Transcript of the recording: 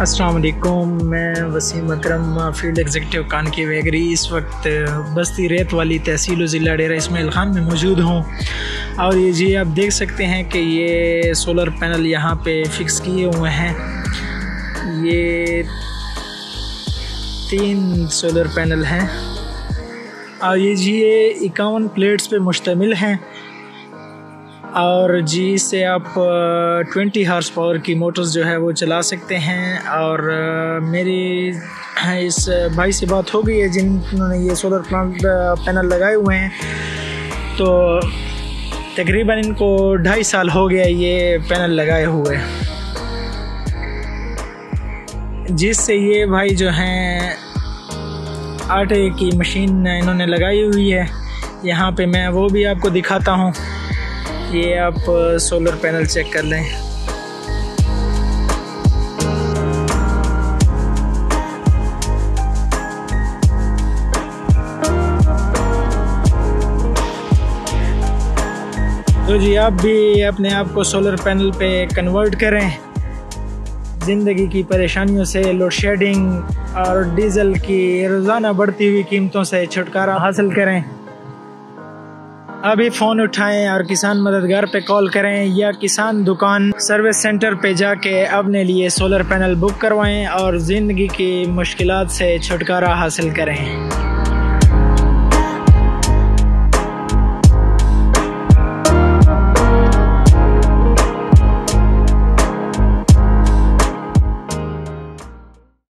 अस्सलाम वालेकुम। मैं वसीम अकरम फील्ड एग्जीक्यूटिव कानकी वैगरी इस वक्त बस्ती रेत वाली तहसील ज़िला डेरा इस्माइल ख़ान में मौजूद हूँ। और ये जी आप देख सकते हैं कि ये सोलर पैनल यहाँ पे फिक्स किए हुए हैं। ये 3 सोलर पैनल हैं और ये जी ये 51 प्लेट्स पे मुश्तमिल हैं और जी इससे आप 20 हॉर्स पावर की मोटर्स जो है वो चला सकते हैं। और मेरी इस भाई से बात हो गई है जिन्होंने ये सोलर पैनल लगाए हुए हैं, तो तकरीबन इनको 2.5 साल हो गया ये पैनल लगाए हुए, जिससे ये भाई जो हैं आटे की मशीन इन्होंने लगाई हुई है। यहाँ पे मैं वो भी आपको दिखाता हूँ, ये आप सोलर पैनल चेक कर लें। तो जी आप भी अपने आप को सोलर पैनल पे कन्वर्ट करें, ज़िंदगी की परेशानियों से, लोड शेडिंग और डीज़ल की रोज़ाना बढ़ती हुई कीमतों से छुटकारा हासिल करें। अभी फ़ोन उठाएं और किसान मददगार पे कॉल करें या किसान दुकान सर्विस सेंटर पे जाके अपने लिए सोलर पैनल बुक करवाएं और ज़िंदगी की मुश्किलात से छुटकारा हासिल करें।